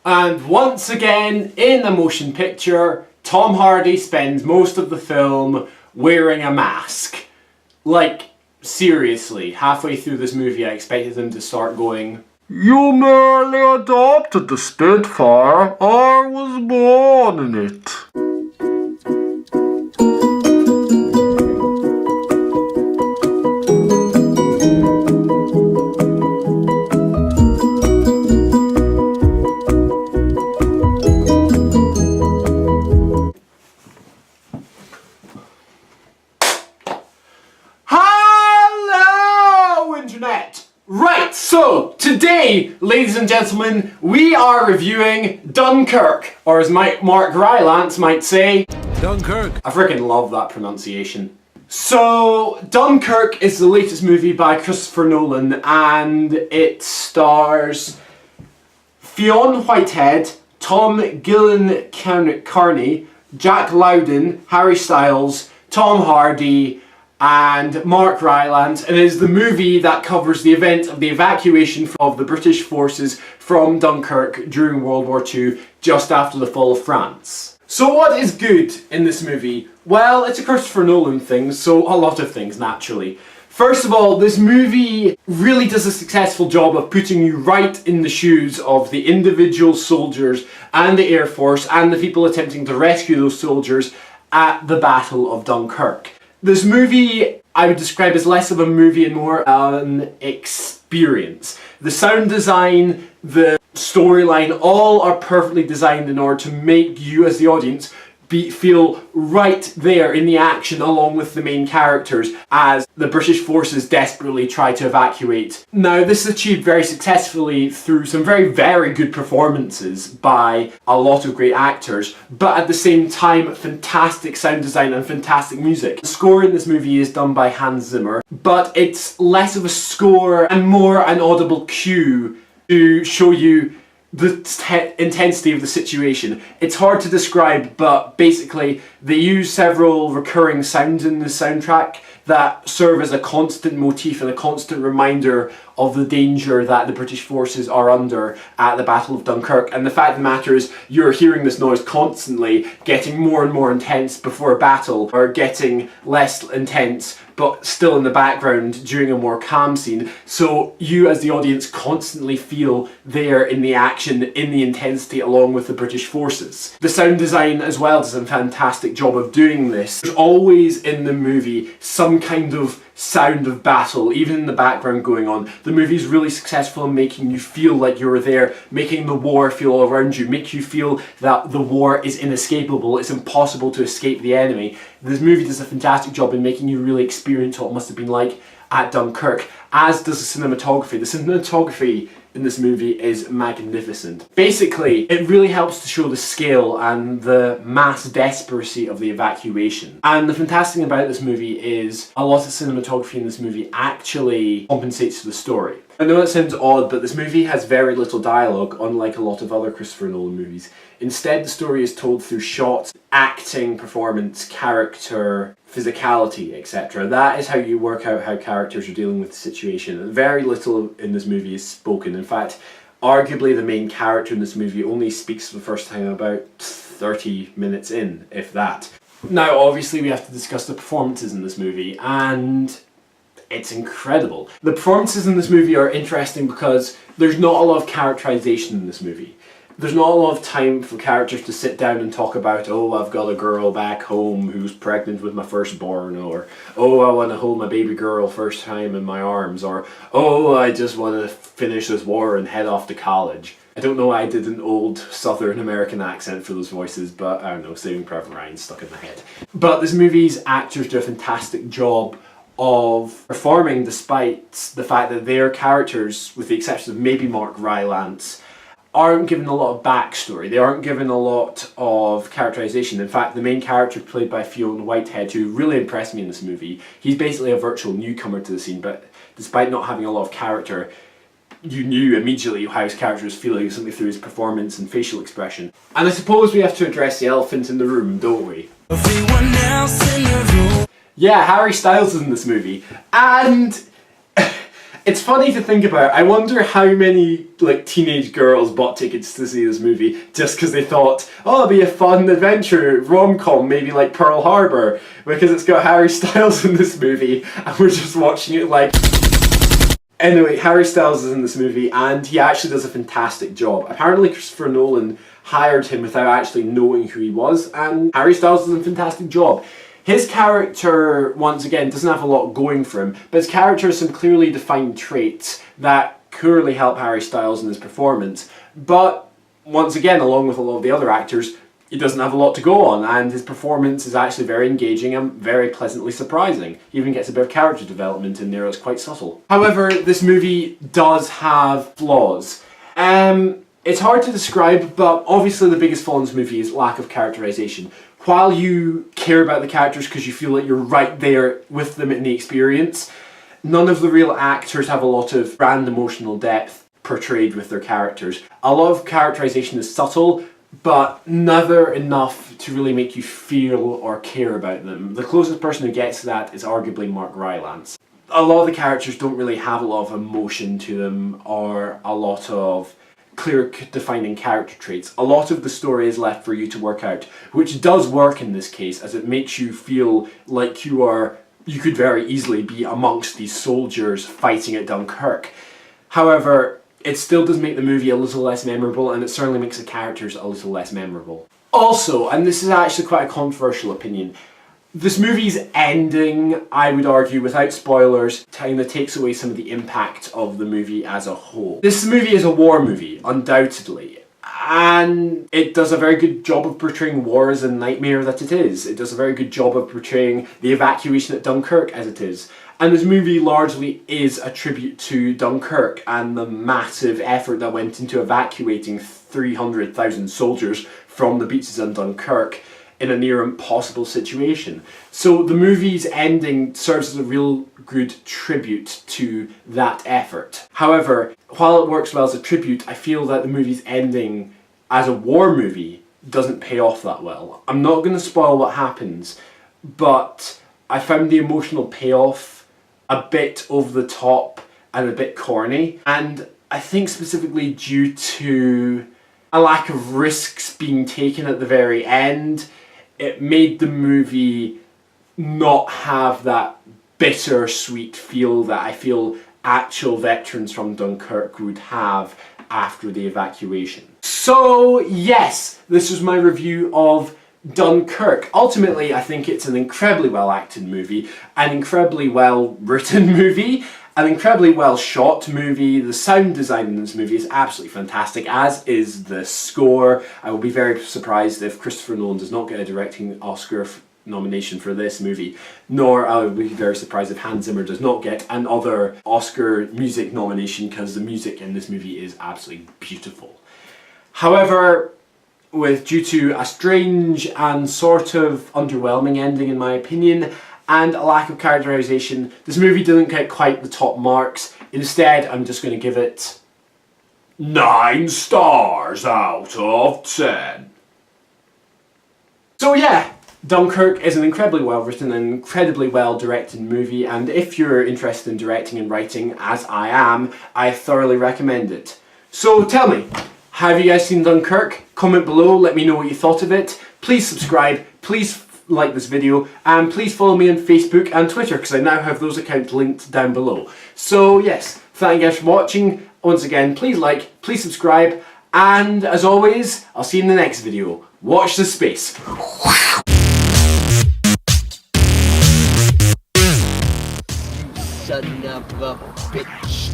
And once again, in the motion picture, Tom Hardy spends most of the film wearing a mask. Like, seriously, halfway through this movie I expected him to start going, "You merely adopted the Spitfire, I was born in it." Right, so today, ladies and gentlemen, we are reviewing Dunkirk, or as Mark Rylance might say, Dunkirk. I freaking love that pronunciation. So, Dunkirk is the latest movie by Christopher Nolan, and it stars Fionn Whitehead, Tom Gillen-Carney, Jack Lowden, Harry Styles, Tom Hardy, and Mark Rylance, and is the movie that covers the event of the evacuation of the British forces from Dunkirk during World War II, just after the fall of France. So what is good in this movie? Well, it's a Christopher Nolan thing, so a lot of things, naturally. First of all, this movie really does a successful job of putting you right in the shoes of the individual soldiers and the Air Force and the people attempting to rescue those soldiers at the Battle of Dunkirk. This movie I would describe as less of a movie and more an experience. The sound design, the storyline, all are perfectly designed in order to make you as the audience feel right there in the action along with the main characters as the British forces desperately try to evacuate. Now, this is achieved very successfully through some very good performances by a lot of great actors, but at the same time fantastic sound design and fantastic music. The score in this movie is done by Hans Zimmer, but it's less of a score and more an audible cue to show you the intensity of the situation. It's hard to describe, but basically they use several recurring sounds in the soundtrack that serve as a constant motif and a constant reminder of the danger that the British forces are under at the Battle of Dunkirk. And the fact of the matter is, you're hearing this noise constantly, getting more and more intense before a battle, or getting less intense but still in the background during a more calm scene. So you as the audience constantly feel there in the action, in the intensity along with the British forces. The sound design as well does a fantastic job of doing this. There's always in the movie some kind of sound of battle, even in the background going on. The movie's really successful in making you feel like you're there, making the war feel all around you, make you feel that the war is inescapable, it's impossible to escape the enemy. This movie does a fantastic job in making you really experience what it must have been like at Dunkirk, as does the cinematography. The cinematography in this movie is magnificent. Basically, it really helps to show the scale and the mass desperacy of the evacuation. And the fantastic thing about this movie is a lot of cinematography in this movie actually compensates for the story. I know that sounds odd, but this movie has very little dialogue, unlike a lot of other Christopher Nolan movies. Instead, the story is told through shots, acting, performance, character, physicality, etc. That is how you work out how characters are dealing with the situation. Very little in this movie is spoken. In fact, arguably the main character in this movie only speaks for the first time about 30 minutes in, if that. Now, obviously we have to discuss the performances in this movie, and it's incredible. The performances in this movie are interesting because there's not a lot of characterization in this movie. There's not a lot of time for characters to sit down and talk about, oh, I've got a girl back home who's pregnant with my firstborn, or oh, I want to hold my baby girl first time in my arms, or oh, I just want to finish this war and head off to college. I don't know why I did an old Southern American accent for those voices, but I don't know, Saving Private Ryan stuck in my head. But this movie's actors do a fantastic job of performing despite the fact that their characters, with the exception of maybe Mark Rylance, aren't given a lot of backstory. They aren't given a lot of characterization. In fact, the main character played by Fionn Whitehead, who really impressed me in this movie, he's basically a virtual newcomer to the scene, but despite not having a lot of character, you knew immediately how his character was feeling simply through his performance and facial expression. And I suppose we have to address the elephant in the room, don't we? Everyone else in the room. Yeah, Harry Styles is in this movie, and It's funny to think about. I wonder how many like teenage girls bought tickets to see this movie just because they thought, oh, it'll be a fun adventure rom-com, maybe like Pearl Harbor, because it's got Harry Styles in this movie, and we're just watching it like... Anyway, Harry Styles is in this movie, and he actually does a fantastic job. Apparently Christopher Nolan hired him without actually knowing who he was, and Harry Styles does a fantastic job. His character, once again, doesn't have a lot going for him, but his character has some clearly defined traits that clearly help Harry Styles in his performance. But, once again, along with a lot of the other actors, he doesn't have a lot to go on, and his performance is actually very engaging and very pleasantly surprising. He even gets a bit of character development in there that's quite subtle. However, this movie does have flaws. It's hard to describe, but obviously the biggest flaw in this movie is lack of characterization. While you care about the characters because you feel like you're right there with them in the experience, none of the real actors have a lot of grand emotional depth portrayed with their characters. A lot of characterization is subtle, but never enough to really make you feel or care about them. The closest person who gets to that is arguably Mark Rylance. A lot of the characters don't really have a lot of emotion to them or a lot of clear defining character traits. A lot of the story is left for you to work out, which does work in this case as it makes you feel like you could very easily be amongst these soldiers fighting at Dunkirk. However, it still does make the movie a little less memorable, and it certainly makes the characters a little less memorable. Also, and this is actually quite a controversial opinion, this movie's ending, I would argue, without spoilers, kind of takes away some of the impact of the movie as a whole. This movie is a war movie, undoubtedly, and it does a very good job of portraying war as a nightmare that it is. It does a very good job of portraying the evacuation at Dunkirk as it is. And this movie largely is a tribute to Dunkirk and the massive effort that went into evacuating 300,000 soldiers from the beaches in Dunkirk in a near impossible situation. So the movie's ending serves as a real good tribute to that effort. However, while it works well as a tribute, I feel that the movie's ending as a war movie doesn't pay off that well. I'm not going to spoil what happens, but I found the emotional payoff a bit over the top and a bit corny, and I think specifically due to a lack of risks being taken at the very end, it made the movie not have that bittersweet feel that I feel actual veterans from Dunkirk would have after the evacuation. So yes, this was my review of Dunkirk. Ultimately, I think it's an incredibly well acted movie, an incredibly well written movie, an incredibly well shot movie. The sound design in this movie is absolutely fantastic, as is the score. I will be very surprised if Christopher Nolan does not get a directing Oscar nomination for this movie, nor I would be very surprised if Hans Zimmer does not get another Oscar music nomination, because the music in this movie is absolutely beautiful. However, due to a strange and sort of underwhelming ending in my opinion, and a lack of characterization, this movie didn't get quite the top marks. Instead, I'm just going to give it 9 stars out of 10. So yeah, Dunkirk is an incredibly well written and incredibly well directed movie, and if you're interested in directing and writing, as I am, I thoroughly recommend it. So tell me, have you guys seen Dunkirk? Comment below, let me know what you thought of it. Please subscribe, please like this video, and please follow me on Facebook and Twitter, because I now have those accounts linked down below. So yes, thank you guys for watching. Once again, please like, please subscribe, and as always, I'll see you in the next video. Watch the space. Son of a bitch.